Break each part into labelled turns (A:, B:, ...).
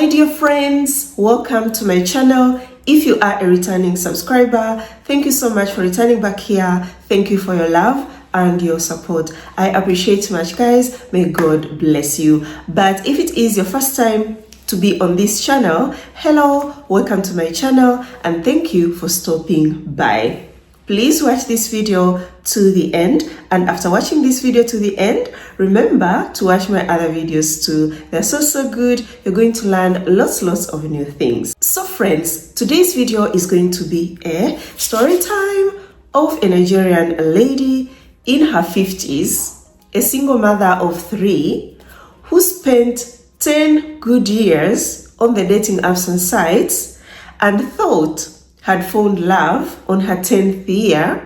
A: My dear friends, welcome to my channel. If you are a returning subscriber, thank you so much for returning back here. Thank you for your love and your support. I appreciate much, guys. May God bless you. But if it is your first time to be on this channel, hello, welcome to my channel, and thank you for stopping by. Please watch this video to the end, and after watching this video to the end, remember to watch my other videos too. They're so good. You're going to learn lots of new things. So friends, today's video is going to be a story time of a Nigerian lady in her 50s, a single mother of 3, who spent 10 good years on the dating apps and sites and thought had found love on her 10th year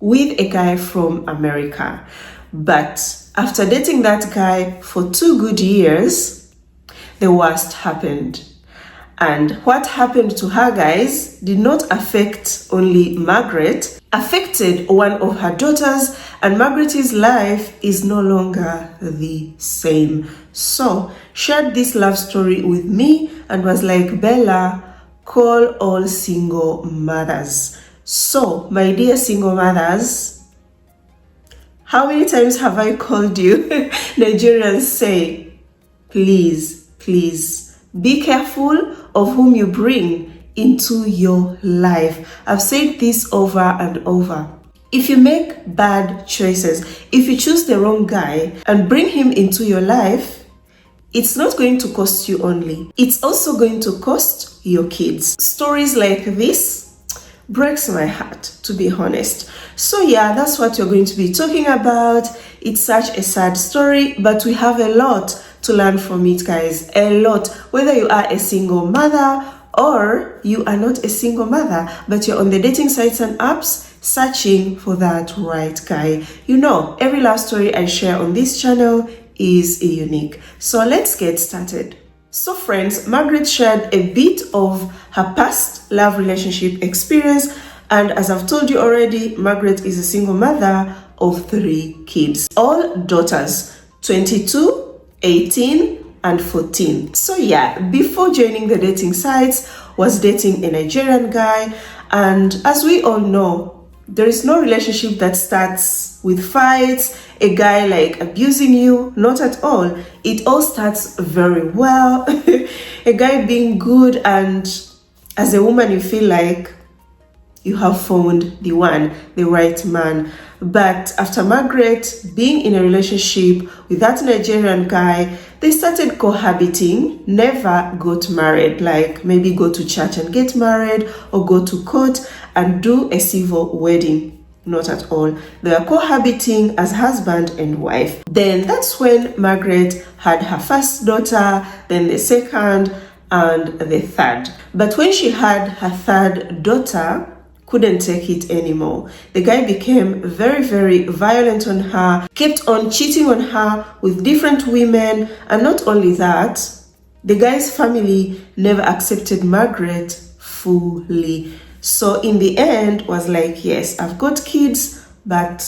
A: with a guy from America. But after dating that guy for 2 good years, the worst happened. And what happened to her, guys, did not affect only Margaret, affected one of her daughters, and Margaret's life is no longer the same. So, shared this love story with me and was like, Bella, call all single mothers. So, my dear single mothers, how many times have I called you? Nigerians say, please be careful of whom you bring into your life. I've said this over and over. If you make bad choices, if you choose the wrong guy and bring him into your life, it's not going to cost you only. It's also going to cost your kids. Stories like this breaks my heart, to be honest. So yeah, that's what you're going to be talking about. It's such a sad story, but we have a lot to learn from it, guys. A lot. Whether you are a single mother or you are not a single mother, but you're on the dating sites and apps searching for that right guy. You know, every love story I share on this channel is unique. So let's get started. So friends, Margaret shared a bit of her past love relationship experience, and as I've told you already, Margaret is a single mother of 3 kids, all daughters, 22, 18 and 14. So yeah, before joining the dating sites, was dating a Nigerian guy, and as we all know, there is no relationship that starts with fights, a guy like abusing you, not at all. It all starts very well, a guy being good, and as a woman you feel like you have found the one, the right man. But after Margaret being in a relationship with that Nigerian guy, they started cohabiting, never got married, like maybe go to church and get married or go to court and do a civil wedding. Not at all. They were cohabiting as husband and wife. Then that's when Margaret had her first daughter, then the second and the third. But when she had her third daughter, couldn't take it anymore. The guy became very violent on her, kept on cheating on her with different women, and not only that, the guy's family never accepted Margaret fully. So in the end was like, yes, I've got kids, but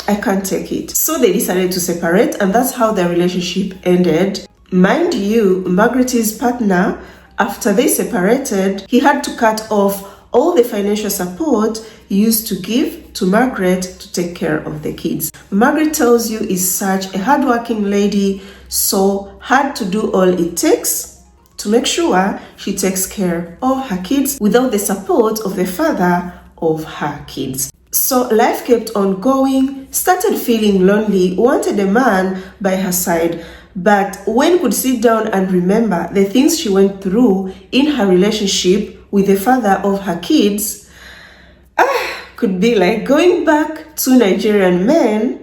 A: I can't take it. So they decided to separate, and that's how their relationship ended. Mind you, Margaret's partner, after they separated, he had to cut off all the financial support he used to give to Margaret to take care of the kids. Margaret tells you is such a hardworking lady, so had to do all it takes to make sure she takes care of her kids without the support of the father of her kids. So life kept on going, started feeling lonely, wanted a man by her side, but when could sit down and remember the things she went through in her relationship with the father of her kids, could be like going back to Nigerian men.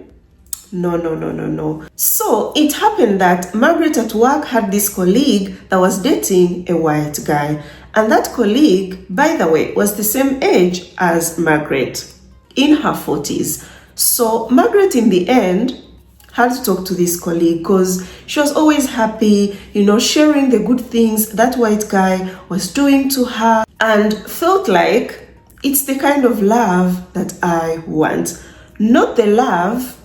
A: No. So it happened that Margaret at work had this colleague that was dating a white guy. And that colleague, by the way, was the same age as Margaret, in her 40s. So Margaret in the end had to talk to this colleague because she was always happy, you know, sharing the good things that white guy was doing to her, and felt like it's the kind of love that I want, not the love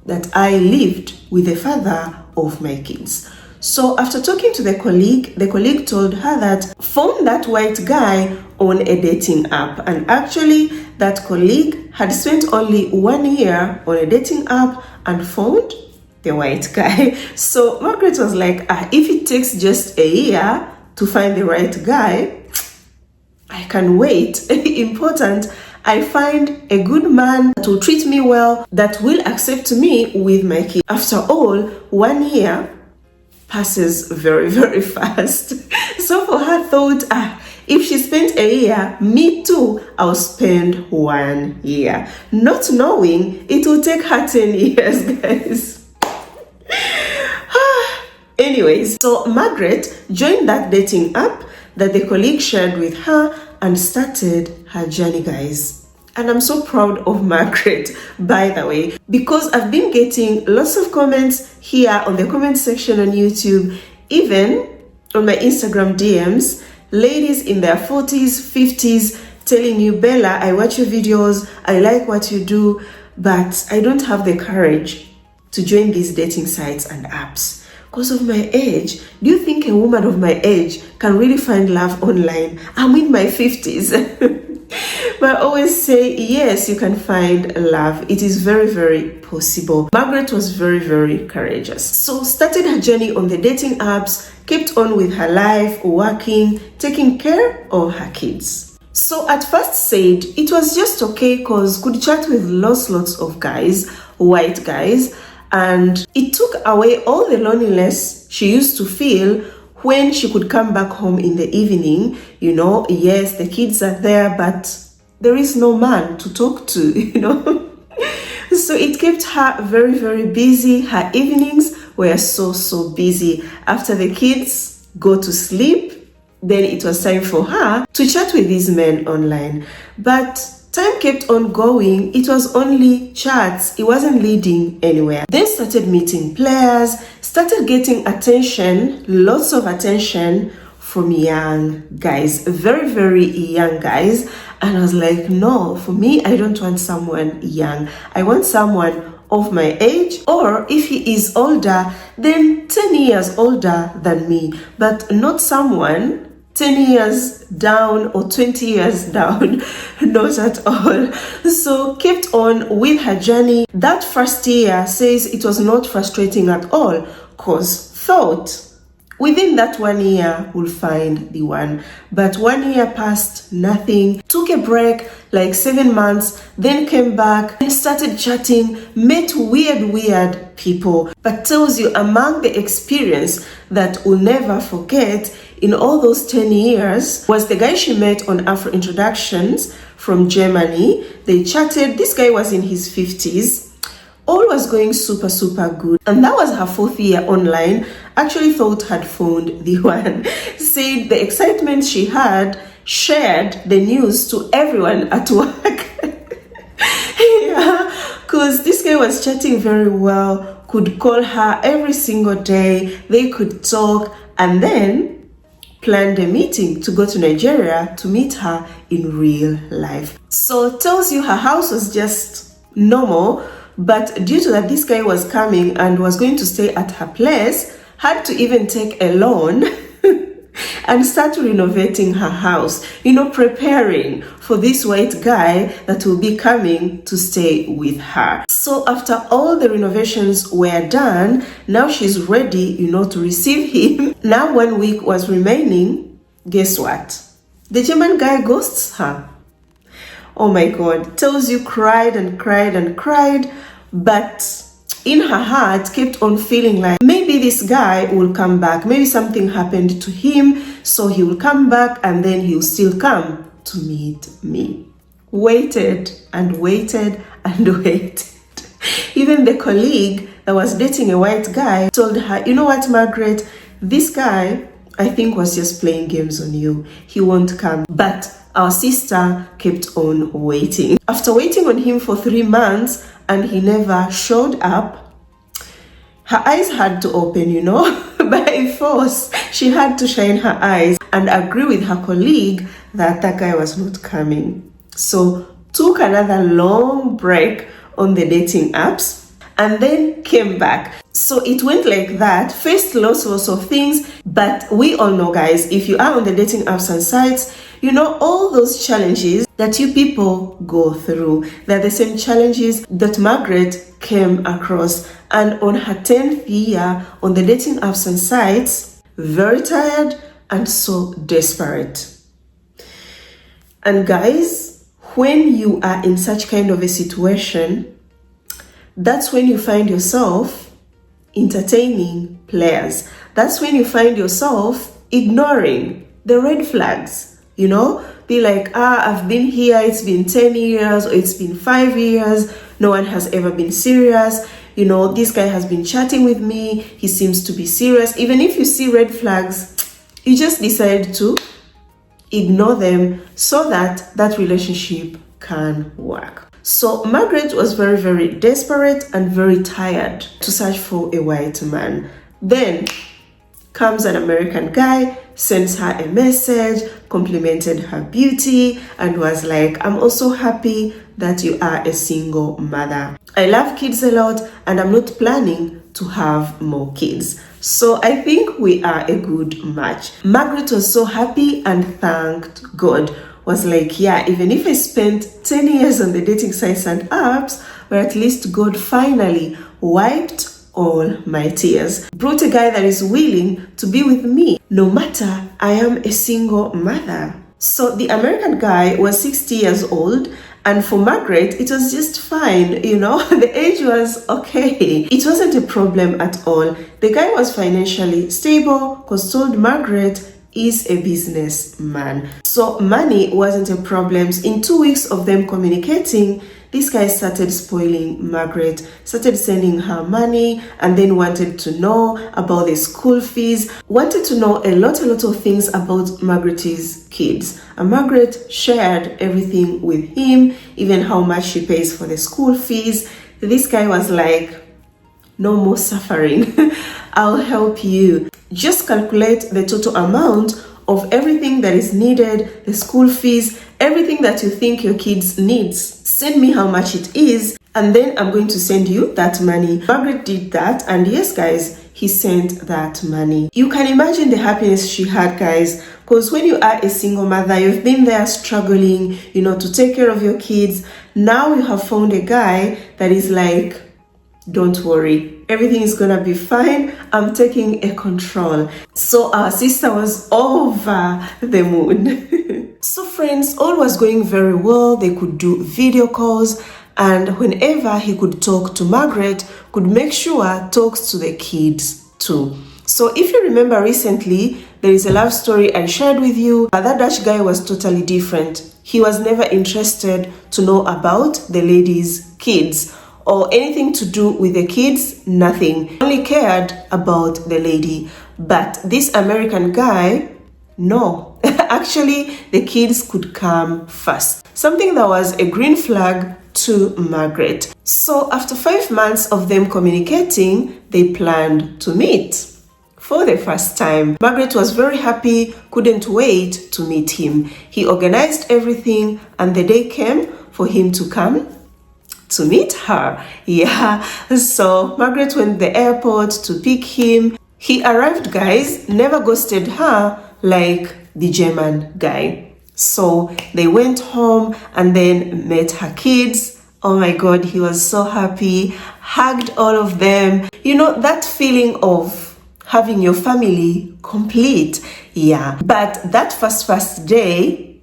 A: that I lived with the father of my kids. So after talking to the colleague told her that found that white guy on a dating app. And actually, that colleague had spent only 1 year on a dating app and found the white guy. So Margaret was like, if it takes just a year to find the right guy, I can wait. Important, I find a good man that will treat me well, that will accept me with my kid. After all, 1 year passes very, very fast. So for her thought, if she spent a year, me too, I'll spend 1 year. Not knowing it will take her 10 years, guys. Anyways, so Margaret joined that dating app that the colleague shared with her and started her journey, guys. And I'm so proud of Margaret, by the way, because I've been getting lots of comments here on the comment section on YouTube, even on my Instagram DMs, ladies in their 40s, 50s, telling you, Bella, I watch your videos, I like what you do, but I don't have the courage to join these dating sites and apps. Because of my age. Do you think a woman of my age can really find love online? I'm in my 50s. But I always say, yes, you can find love. It is very, very possible. Margaret was very, very courageous. So started her journey on the dating apps, kept on with her life, working, taking care of her kids. So at first said it was just okay because could chat with lots of guys, white guys, and it took away all the loneliness she used to feel when she could come back home in the evening. You know, yes, the kids are there, but there is no man to talk to, you know. So it kept her very, very busy. Her evenings were so busy. After the kids go to sleep, then it was time for her to chat with these men online. But time kept on going. It was only chats. It wasn't leading anywhere. Then started meeting players, started getting attention, lots of attention from young guys, very, very young guys. And I was like, no, for me, I don't want someone young. I want someone of my age, or if he is older, then 10 years older than me, but not someone 10 years down or 20 years down, not at all. So kept on with her journey. That first year says it was not frustrating at all, because thought within that 1 year we'll find the one. But 1 year passed, nothing. Took a break, like 7 months, then came back and started chatting, met weird people. But tells you among the experience that we'll never forget in all those 10 years was the guy she met on Afro Introductions from Germany. They chatted. This guy was in his 50s. All was going super good. And that was her 4th year online. Actually thought had found the one. Said the excitement she had, shared the news to everyone at work. Yeah, because this guy was chatting very well, could call her every single day. They could talk, and then planned a meeting to go to Nigeria to meet her in real life. So tells you her house was just normal, but due to that this guy was coming and was going to stay at her place, had to even take a loan and start renovating her house, you know, preparing for this white guy that will be coming to stay with her. So after all the renovations were done, now she's ready, you know, to receive him. Now 1 week was remaining. Guess what? The German guy ghosts her. Oh my God, tells you cried and cried, but in her heart kept on feeling like maybe this guy will come back. Maybe something happened to him, so he will come back and then he'll still come to meet me. Waited and waited. Even the colleague that was dating a white guy told her, you know what, Margaret, this guy, I think, was just playing games on you. He won't come. But our sister kept on waiting. After waiting on him for 3 months and he never showed up, her eyes had to open, you know, by force. She had to shine her eyes and agree with her colleague that that guy was not coming. So took another long break on the dating apps. and then came back. So it went like that, faced lots of things, but we all know, guys, if you are on the dating apps and sites, you know all those challenges that you people go through. They're the same challenges that Margaret came across. And on her 10th year on the dating apps and sites, very tired and so desperate. And guys, when you are in such kind of a situation, that's when you find yourself entertaining players. That's when you find yourself ignoring the red flags, you know? Be like, I've been here, it's been 10 years, or it's been 5 years, no one has ever been serious. You know, this guy has been chatting with me, he seems to be serious. Even if you see red flags, you just decide to ignore them so that that relationship can work. So Margaret was very, very desperate and very tired to search for a white man. Then comes an American guy, sends her a message, complimented her beauty, and was like, I'm also happy that you are a single mother. I love kids a lot and I'm not planning to have more kids. So I think we are a good match. Margaret was so happy and thanked God. Was like, yeah, even if I spent 10 years on the dating sites and apps, but at least God finally wiped all my tears. Brought a guy that is willing to be with me, no matter I am a single mother. So the American guy was 60 years old, and for Margaret, it was just fine, you know, the age was okay. It wasn't a problem at all. The guy was financially stable, because told Margaret is a businessman. So money wasn't a problem. In 2 weeks of them communicating, this guy started spoiling Margaret, started sending her money, and then wanted to know about the school fees, wanted to know a lot of things about Margaret's kids. And Margaret shared everything with him, even how much she pays for the school fees. This guy was like, no more suffering. I'll help you. Just calculate the total amount of everything that is needed, the school fees, everything that you think your kids needs. Send me how much it is, and then I'm going to send you that money. Margaret did that, and yes, guys, he sent that money. You can imagine the happiness she had, guys, because when you are a single mother, you've been there struggling, you know, to take care of your kids. Now you have found a guy that is like, don't worry, everything is gonna be fine. I'm taking a control. So our sister was over the moon. So friends, all was going very well. They could do video calls, and whenever he could talk to Margaret, could make sure talks to the kids too. So if you remember recently, there is a love story I shared with you. That Dutch guy was totally different. He was never interested to know about the lady's kids or anything to do with the kids, nothing. Only cared about the lady. But this American guy, no. Actually, the kids could come first. Something that was a green flag to Margaret. So after 5 months of them communicating, they planned to meet for the first time. Margaret was very happy, couldn't wait to meet him. He organized everything, and the day came for him to come to meet her. Yeah, so Margaret went to the airport to pick him. He arrived, guys, never ghosted her like the German guy. So they went home and then met her kids. Oh my God, he was so happy, hugged all of them. You know, that feeling of having your family complete. Yeah, but that first day,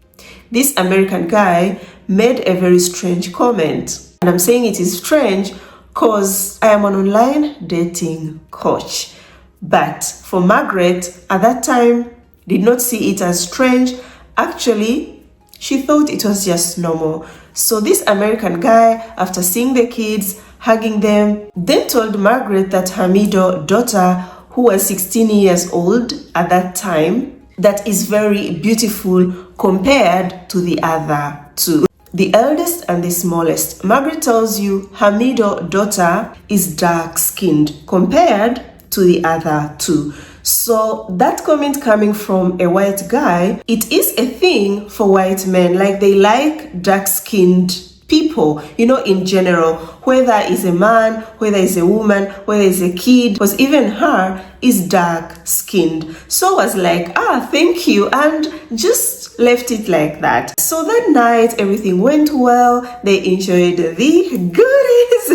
A: this American guy made a very strange comment. And I'm saying it is strange because I am an online dating coach. But for Margaret, at that time, did not see it as strange. Actually, she thought it was just normal. So this American guy, after seeing the kids, hugging them, then told Margaret that her middle daughter, who was 16 years old at that time, that is very beautiful compared to the other two. The eldest and the smallest. Margaret tells you her middle daughter is dark-skinned compared to the other two. So that comment coming from a white guy, it is a thing for white men. Like they like dark-skinned people, you know, in general, whether it's a man, whether it's a woman, whether it's a kid, because even her is dark skinned. So I was like, thank you, and just left it like that. So that night everything went well. They enjoyed the goodies.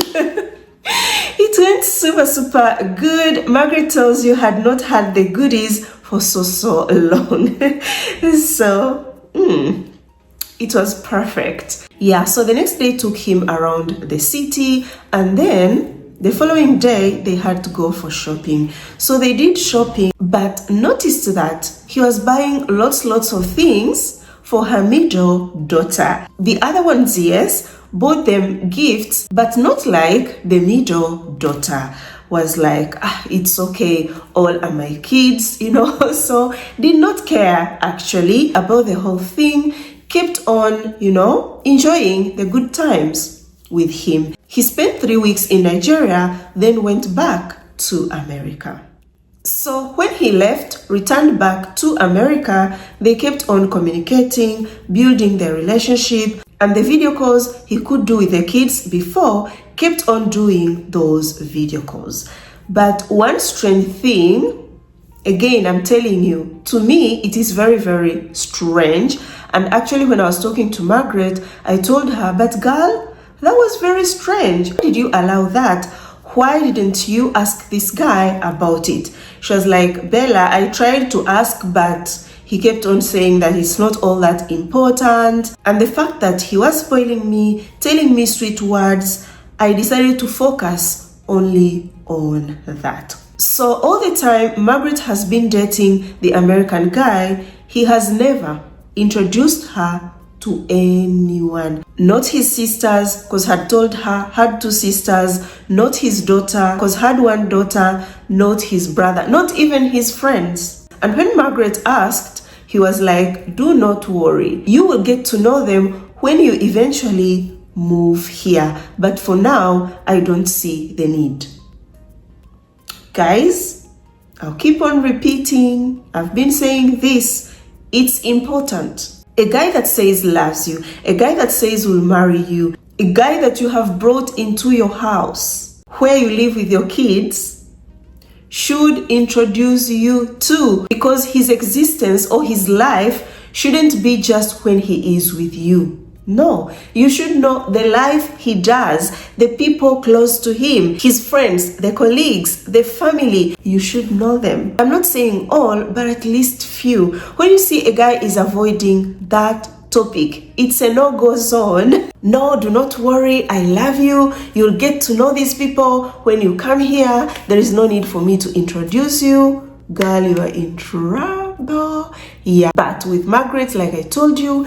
A: It went super good. Margaret tells you had not had the goodies for so long. So it was perfect. Yeah, so the next day took him around the city, and then the following day they had to go for shopping. So they did shopping, but noticed that he was buying lots of things for her middle daughter. The other ones, yes, bought them gifts, but not like the middle daughter. Was like, it's okay, all are my kids, you know. So did not care actually about the whole thing. Kept on, you know, enjoying the good times with him. He spent 3 weeks in Nigeria, then went back to America. So when he left, returned back to America, they kept on communicating, building their relationship, and the video calls he could do with the kids before, kept on doing those video calls. But one strange thing, again, I'm telling you, to me, it is very strange. And actually, when I was talking to Margaret, I told her, but girl, that was very strange. Why did you allow that? Why didn't you ask this guy about it? She was like, Bella, I tried to ask, but he kept on saying that it's not all that important. And the fact that he was spoiling me, telling me sweet words, I decided to focus only on that. So all the time Margaret has been dating the American guy, he has never introduced her to anyone. Not his sisters, because had told her had 2 sisters. Not his daughter, because had 1 daughter. Not his brother, not even his friends. And when Margaret asked, he was like, do not worry, you will get to know them when you eventually move here, but for now I don't see the need. Guys, I'll keep on repeating, I've been saying this, it's important. A guy that says loves you, a guy that says will marry you, a guy that you have brought into your house where you live with your kids should introduce you to, because his existence or his life shouldn't be just when he is with you. No, you should know the life he does, the people close to him, his friends, the colleagues, the family. You should know them. I'm not saying all, but at least few. When you see a guy is avoiding that topic, it's a no-go zone. No, do not worry, I love you. You'll get to know these people when you come here. There is no need for me to introduce you. Girl, you are in trouble. Yeah, but with Margaret, like I told you,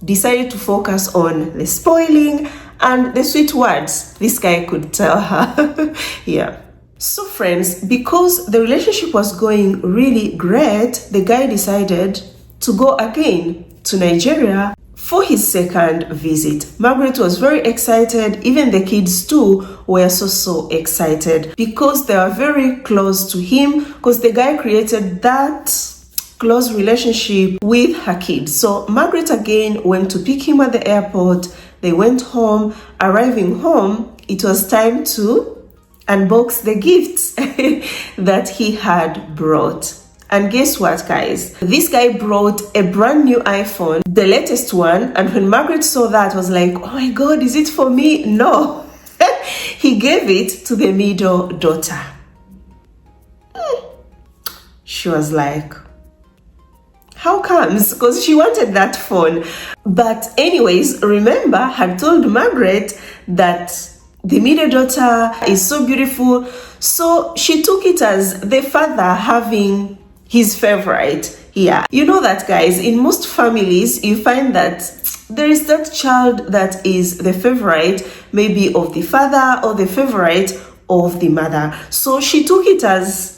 A: decided to focus on the spoiling and the sweet words this guy could tell her. Yeah. So friends, because the relationship was going really great, the guy decided to go again to Nigeria for his second visit. Margaret was very excited. Even the kids too were so excited because they are very close to him, because the guy created that close relationship with her kids. So Margaret again went to pick him at the airport. They went home. Arriving home, it was time to unbox the gifts that he had brought. And guess what, guys? This guy brought a brand new iPhone, the latest one. And when Margaret saw that, was like, oh my God, is it for me? No. He gave it to the middle daughter. She was like, how comes? Because she wanted that phone. But anyways, remember, had told Margaret that the middle daughter is so beautiful. So she took it as the father having his favorite. Yeah. You know that, guys, in most families, you find that there is that child that is the favorite, maybe of the father or the favorite of the mother. So she took it as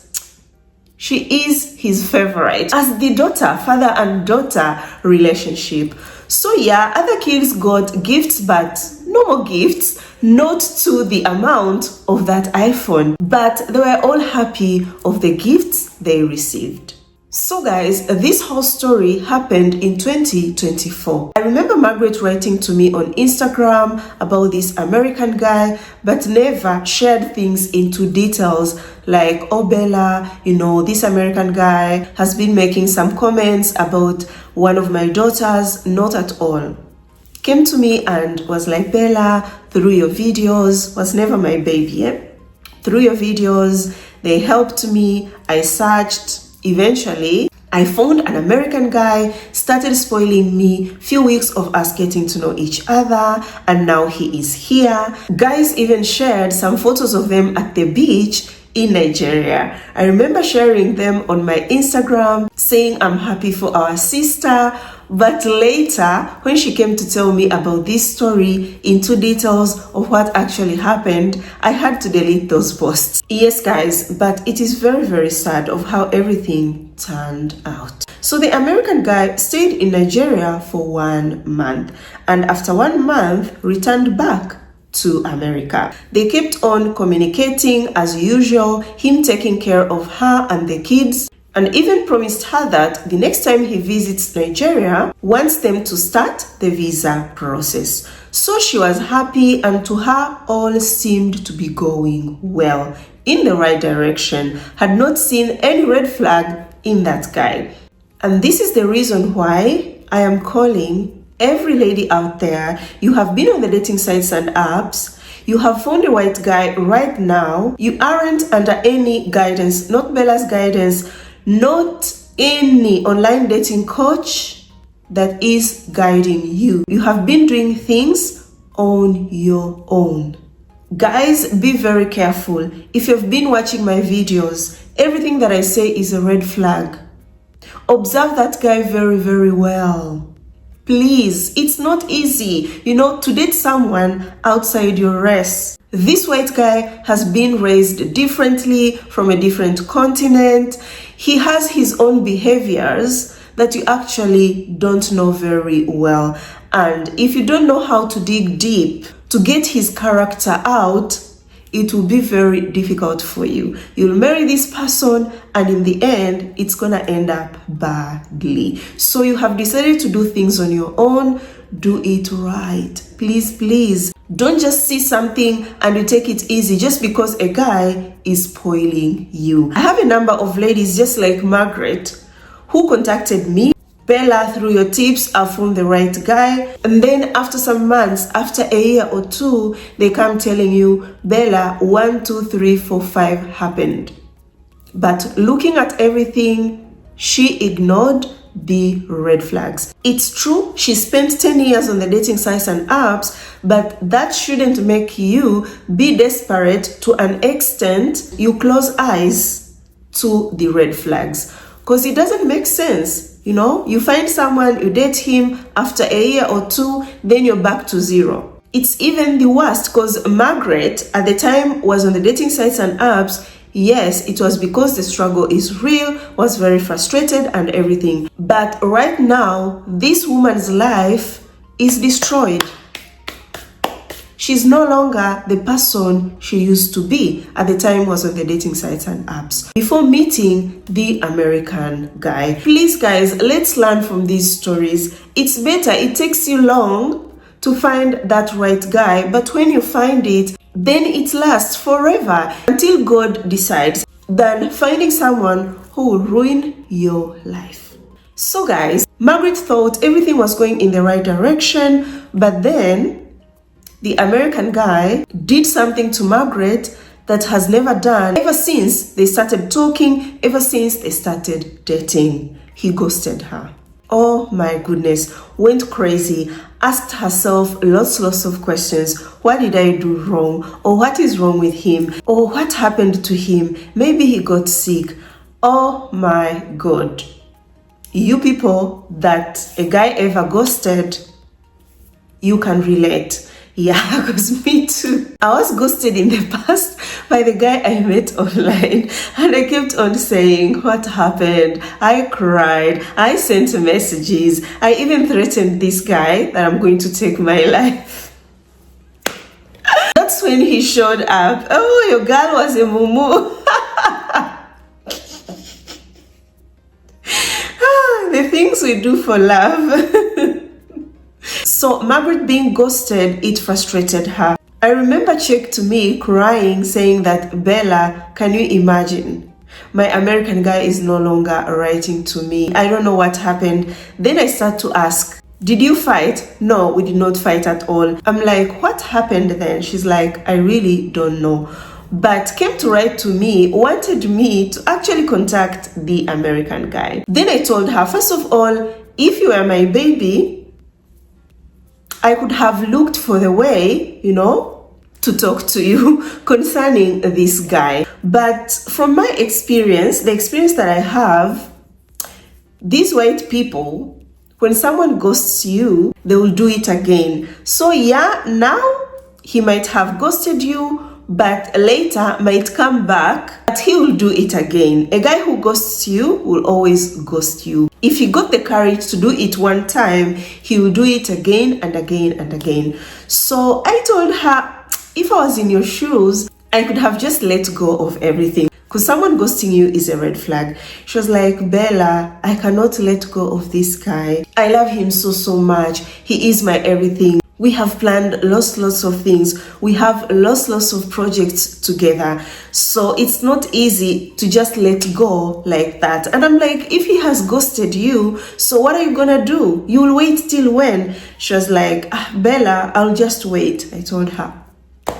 A: she is his favorite, as the daughter, father and daughter relationship. So yeah, other kids got gifts, but no more gifts, not to the amount of that iPhone, but they were all happy of the gifts they received. So guys, this whole story happened in 2024. I remember Margaret writing to me on Instagram about this American guy, but never shared things into details like, oh Bella, this American guy has been making some comments about one of my daughters. Not at all. Came to me and was like, Bella, through your videos, was never my baby, through your videos, they helped me. I searched. Eventually, I found an American guy, started spoiling me, few weeks of us getting to know each other, and now he is here. Guys even shared some photos of them at the beach in Nigeria. I remember sharing them on my Instagram, saying I'm happy for our sister. But later, when she came to tell me about this story into details of what actually happened, I had to delete those posts. Yes guys, but it is very, very sad of how everything turned out. So the American guy stayed in Nigeria for 1 month, and after 1 month returned back to America. They kept on communicating as usual, him taking care of her and the kids, and even promised her that the next time he visits Nigeria, wants them to start the visa process. So she was happy, and to her all seemed to be going well, in the right direction, had not seen any red flag in that guy. And this is the reason why I am calling every lady out there. You have been on the dating sites and apps, you have found a white guy right now, you aren't under any guidance, not Bella's guidance, not any online dating coach that is guiding you. You have been doing things on your own. Guys, be very careful. If you've been watching my videos, everything that I say is a red flag. Observe that guy very, very well. Please, it's not easy, to date someone outside your race. This white guy has been raised differently from a different continent. He has his own behaviors that you actually don't know very well. And if you don't know how to dig deep to get his character out, it will be very difficult for you. You'll marry this person, and in the end, it's gonna end up badly. So you have decided to do things on your own. Do it right. Please, please. Don't just see something and you take it easy just because a guy is spoiling you. I have a number of ladies just like Margaret who contacted me. Bella, through your tips, I found the right guy. And then after some months, after a year or two, they come telling you, Bella, 1, 2, 3, 4, 5 happened. But looking at everything, she ignored the red flags. It's true, she spent 10 years on the dating sites and apps, but that shouldn't make you be desperate to an extent you close eyes to the red flags. Because it doesn't make sense. You find someone, you date him, after a year or two, then you're back to zero. It's even the worst because Margaret at the time was on the dating sites and apps. Yes, it was because the struggle is real, was very frustrated and everything. But right now, this woman's life is destroyed. She's no longer the person she used to be at the time was on the dating sites and apps before meeting the American guy. Please guys, let's learn from these stories. It's better, it takes you long to find that right guy, but when you find it, then it lasts forever until God decides, than finding someone who will ruin your life. So guys, Margaret thought everything was going in the right direction, but then the American guy did something to Margaret that has never done ever since they started talking, ever since they started dating. He ghosted her. Oh my goodness, went crazy, asked herself lots of questions. What did I do wrong? Or what is wrong with him? Or what happened to him? Maybe he got sick. Oh my God. You people that a guy ever ghosted, you can relate. Yeah, because me too. I was ghosted in the past by the guy I met online, and I kept on saying what happened. I cried, I sent messages, I even threatened this guy that I'm going to take my life. That's when he showed up. Oh, your girl was a mumu. the things we do for love. So Margaret being ghosted, it frustrated her. I remember Chick to me crying, saying that, Bella, can you imagine? My American guy is no longer writing to me. I don't know what happened. Then I start to ask, did you fight? No, we did not fight at all. I'm like, what happened then? She's like, I really don't know. But came to write to me, wanted me to actually contact the American guy. Then I told her, first of all, if you were my baby, I could have looked for the way, to talk to you concerning this guy. But from my experience, the experience that I have, these white people, when someone ghosts you, they will do it again. So yeah, now he might have ghosted you, but later might come back, but he will do it again. A guy who ghosts you will always ghost you. If he got the courage to do it one time, he will do it again and again and again. So I told her, if I was in your shoes, I could have just let go of everything. Because someone ghosting you is a red flag. She was like, Bella, I cannot let go of this guy. I love him so much. He is my everything. We have planned lots of things. We have lots of projects together. So it's not easy to just let go like that. And I'm like, if he has ghosted you, so what are you gonna do? You will wait till when? She was like, Bella, I'll just wait. I told her,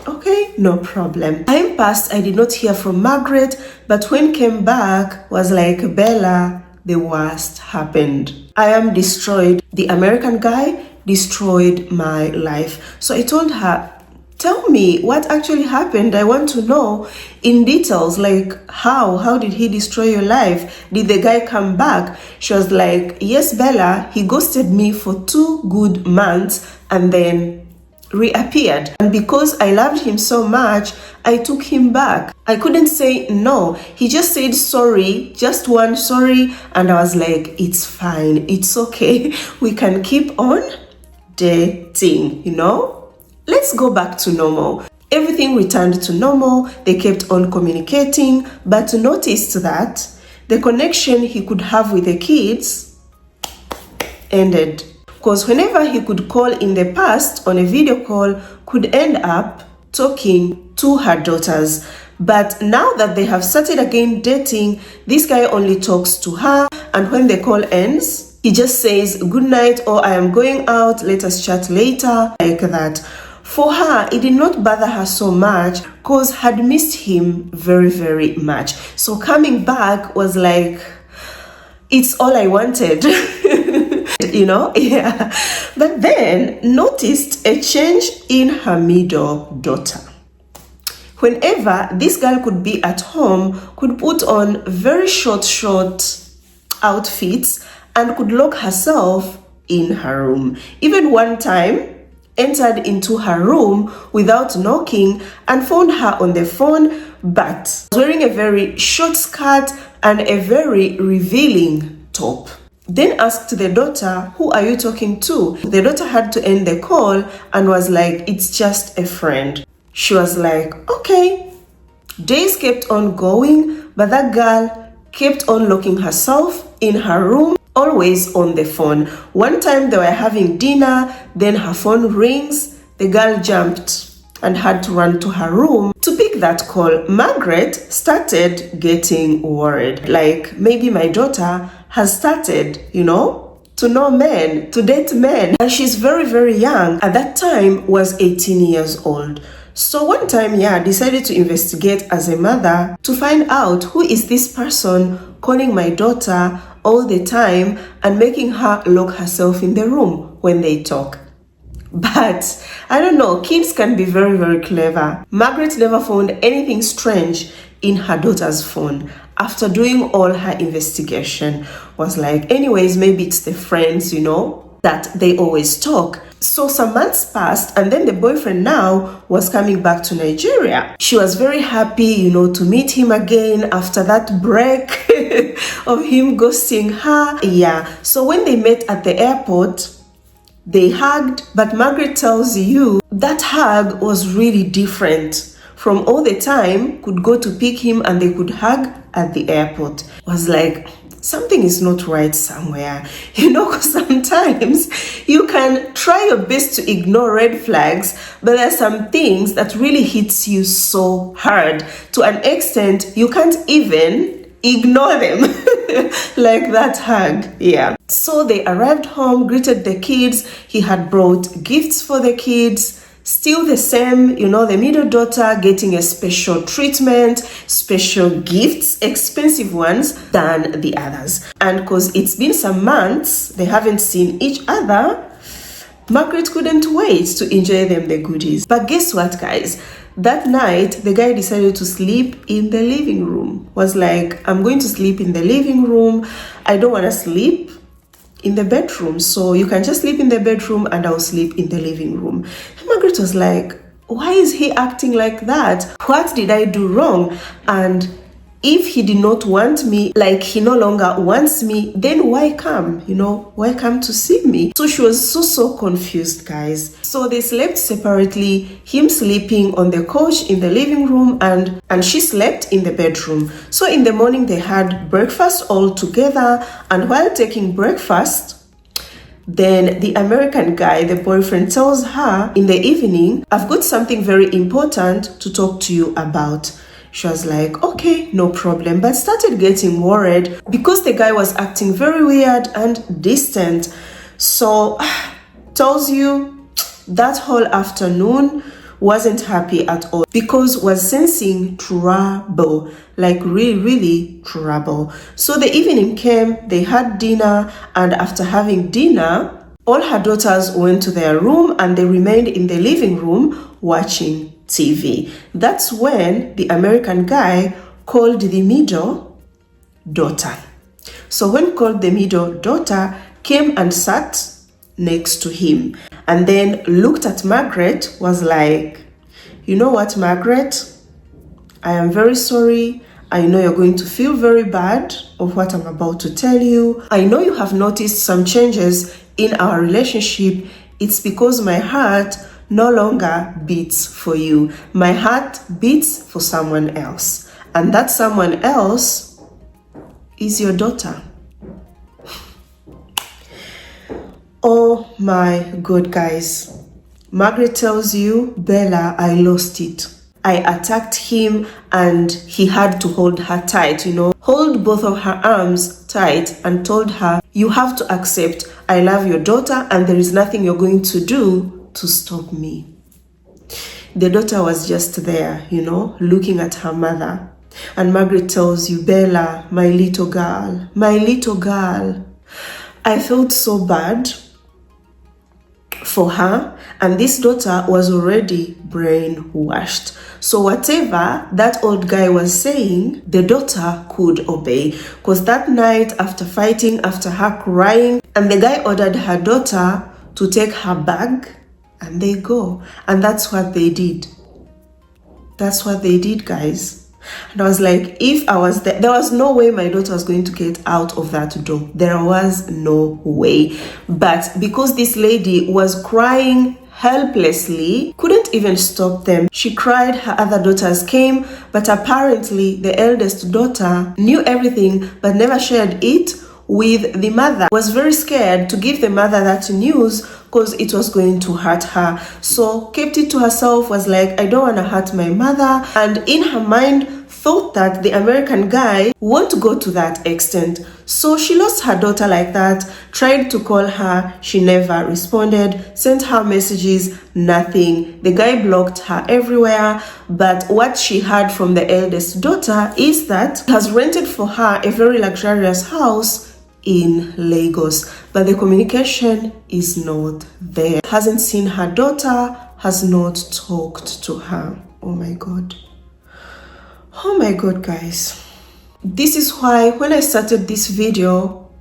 A: okay, no problem. Time passed, I did not hear from Margaret, but when came back, was like, Bella, the worst happened. I am destroyed. The American guy destroyed my life. So I told her, tell me what actually happened. I want to know in details, like how did he destroy your life? Did the guy come back? She was like, yes, Bella, he ghosted me for 2 good months and then reappeared. And because I loved him so much, I took him back. I couldn't say no. He just said sorry, just one sorry. And I was like, it's fine, it's okay. We can keep on dating, Let's go back to normal. Everything returned to normal. They kept on communicating, but noticed that the connection he could have with the kids ended. Because whenever he could call in the past on a video call, could end up talking to her daughters. But now that they have started again dating, this guy only talks to her, and when the call ends, he just says, good night, or I am going out, let us chat later, like that. For her, it did not bother her so much because had missed him very much. So coming back was like, it's all I wanted. Yeah. But then noticed a change in her middle daughter. Whenever this girl could be at home, could put on very short outfits and could lock herself in her room. Even one time, entered into her room without knocking and found her on the phone, but wearing a very short skirt and a very revealing top. Then asked the daughter, who are you talking to? The daughter had to end the call and was like, it's just a friend. She was like, okay. Days kept on going, but that girl kept on locking herself in her room, always on the phone. One time they were having dinner, then her phone rings. The girl jumped and had to run to her room to pick that call. Margaret started getting worried. Like, maybe my daughter has started, to know men, to date men. And she's very young. At that time, was 18 years old. So one time, decided to investigate as a mother to find out who is this person calling my daughter all the time and making her lock herself in the room when they talk. But I don't know, kids can be very clever. Margaret never found anything strange in her daughter's phone. After doing all her investigation, was like, anyways, maybe it's the friends, that they always talk. So some months passed, and then the boyfriend now was coming back to Nigeria. She was very happy, to meet him again after that break of him ghosting her. Yeah, so when they met at the airport, they hugged, but Margaret tells you that hug was really different from all the time could go to pick him and they could hug at the airport. Was like, something is not right somewhere, because sometimes you can try your best to ignore red flags, but there are some things that really hits you so hard to an extent you can't even ignore them. Like that hug. Yeah. So they arrived home, greeted the kids. He had brought gifts for the kids. Still the same, the middle daughter getting a special treatment, special gifts, expensive ones than the others. And because it's been some months, they haven't seen each other, Margaret couldn't wait to enjoy them the goodies. But guess what, guys? That night, the guy decided to sleep in the living room. Was like, I'm going to sleep in the living room. I don't want to sleep in the bedroom, so you can just sleep in the bedroom and I'll sleep in the living room. And Margaret was like, why is he acting like that? What did I do wrong? And if he did not want me, like he no longer wants me, then why come? Why come to see me? So she was so confused, guys. So they slept separately, him sleeping on the couch in the living room and she slept in the bedroom. So in the morning they had breakfast all together, and while taking breakfast, then the American guy, the boyfriend, tells her in the evening, I've got something very important to talk to you about. She was like, okay, no problem, but started getting worried because the guy was acting very weird and distant. So tells you that whole afternoon wasn't happy at all because was sensing trouble, like really trouble. So the evening came, they had dinner, and after having dinner, all her daughters went to their room and they remained in the living room watching TV. That's when the American guy called the middle daughter. So when called, the middle daughter came and sat next to him and then looked at Margaret, was like, you know what, Margaret? I am very sorry. I know you're going to feel very bad of what I'm about to tell you. I know you have noticed some changes in our relationship. It's because my heart no longer beats for you. My heart beats for someone else. And that someone else is your daughter. Oh my God, guys. Margaret tells you, Bella, I lost it. I attacked him and he had to hold her tight, hold both of her arms tight and told her, you have to accept I love your daughter and there is nothing you're going to do to stop me. The daughter was just there, looking at her mother. And Margaret tells you, Bella, my little girl. I felt so bad for her, and this daughter was already brainwashed. So whatever that old guy was saying, the daughter could obey. Because that night, after fighting, after her crying, and the guy ordered her daughter to take her bag, and they go. And that's what they did. That's what they did, guys. And I was like, if I was there was no way my daughter was going to get out of that door. There was no way. But because this lady was crying helplessly, couldn't even stop them. She cried, her other daughters came, but apparently the eldest daughter knew everything but never shared it with the mother. Was very scared to give the mother that news because it was going to hurt her. So kept it to herself, was like, I don't want to hurt my mother. And in her mind thought that the American guy won't go to that extent. So she lost her daughter like that, tried to call her, she never responded, sent her messages, nothing. The guy blocked her everywhere. But what she heard from the eldest daughter is that he has rented for her a very luxurious house in Lagos, but the communication is not there. Hasn't seen her daughter, has not talked to her. Oh my God, guys. This is why when I started this video,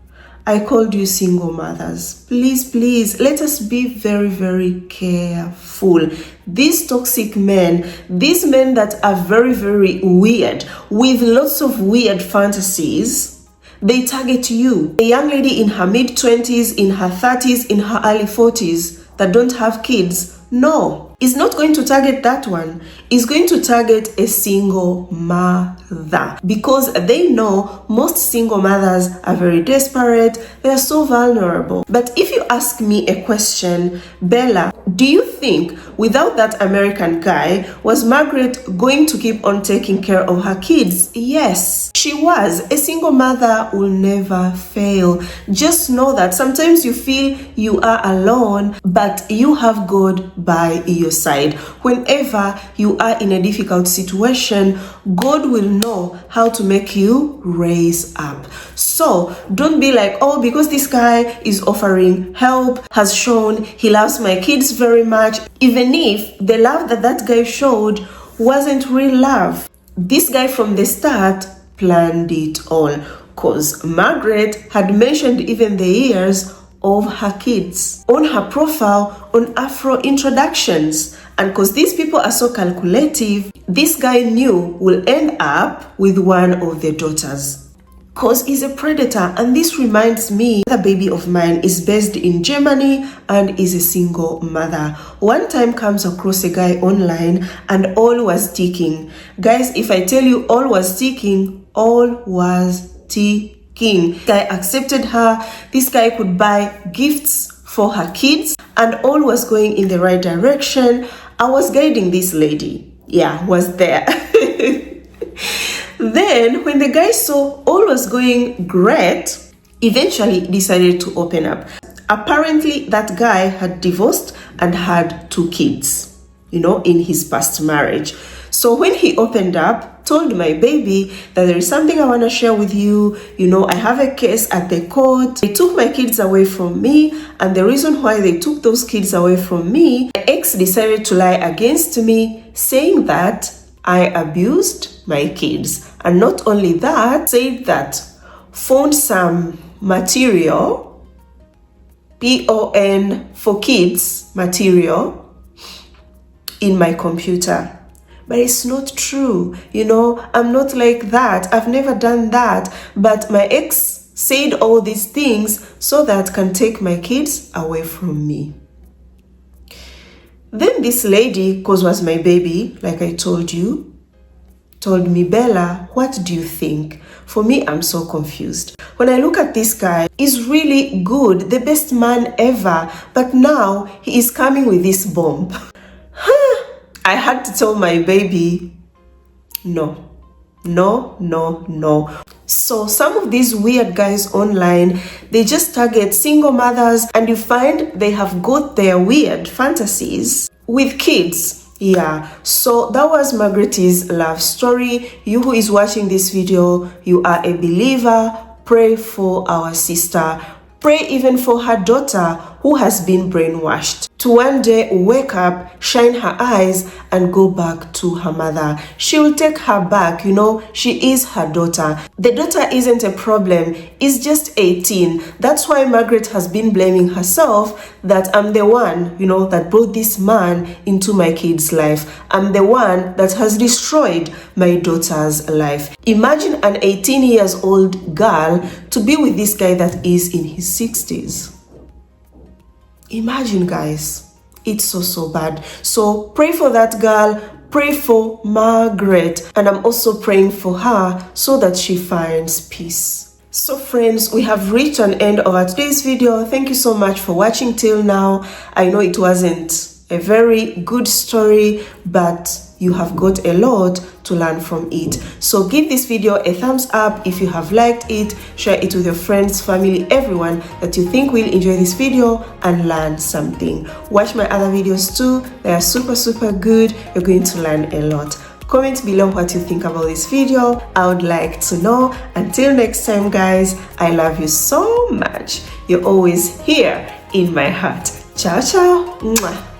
A: I called you single mothers. Please, let us be very careful. These toxic men, these men that are very weird, with lots of weird fantasies, they target you. A young lady in her mid-20s, in her 30s, in her early 40s that don't have kids. No. is not going to target that one. It's going to target a single mother, because they know most single mothers are very desperate. They are so vulnerable. But if you ask me a question, Bella, do you think without that American guy, was Margaret going to keep on taking care of her kids? Yes, she was. A single mother will never fail. Just know that sometimes you feel you are alone, but you have God by your side. Whenever you are in a difficult situation, God will know how to make you raise up. So don't be like, oh, because this guy is offering help, has shown he loves my kids very much, even if the love that that guy showed wasn't real love. This guy from the start planned it all, because Margaret had mentioned even the years of her kids on her profile on Afro introductions. And because these people are so calculative, this guy knew will end up with one of their daughters, because he's a predator. And this reminds me, the baby of mine is based in Germany and is a single mother. One time comes across a guy online and all was ticking. Guys, if I tell you all was ticking, all was ticking. Guy accepted her. This guy could buy gifts for her kids and all was going in the right direction. I was guiding this lady. Yeah, was there. Then when the guy saw all was going great, eventually decided to open up. Apparently that guy had divorced and had 2 kids, in his past marriage. So when he opened up, told my baby that there is something I want to share with you. I have a case at the court. They took my kids away from me, and the reason why they took those kids away from me, my ex decided to lie against me, saying that I abused my kids. And not only that, said that found some material, PON for kids material, in my computer. But it's not true. I'm not like that. I've never done that. But my ex said all these things so that can take my kids away from me. Then this lady, because was my baby, like I told you, told me, Bella, what do you think? For me, I'm so confused. When I look at this guy, he's really good, the best man ever. But now he is coming with this bomb. I had to tell my baby, no. So some of these weird guys online, they just target single mothers, and you find they have got their weird fantasies with kids. Yeah, so that was Margaret's love story. You who is watching this video, you are a believer. Pray for our sister. Pray even for her daughter who has been brainwashed, to one day wake up, shine her eyes, and go back to her mother. She will take her back, she is her daughter. The daughter isn't a problem, it's just 18. That's why Margaret has been blaming herself that I'm the one, that brought this man into my kid's life. I'm the one that has destroyed my daughter's life. Imagine an 18 years old girl to be with this guy that is in his 60s. Imagine, guys, it's so bad. So pray for that girl, pray for Margaret, and I'm also praying for her so that she finds peace. So friends, we have reached an end of our today's video. Thank you so much for watching till now. I know it wasn't a very good story, but you have got a lot to learn from it. So give this video a thumbs up if you have liked it. Share it with your friends, family, everyone that you think will enjoy this video and learn something. Watch my other videos too. They are super good. You're going to learn a lot. Comment below what you think about this video. I would like to know. Until next time, guys, I love you so much. You're always here in my heart. Ciao. Mwah.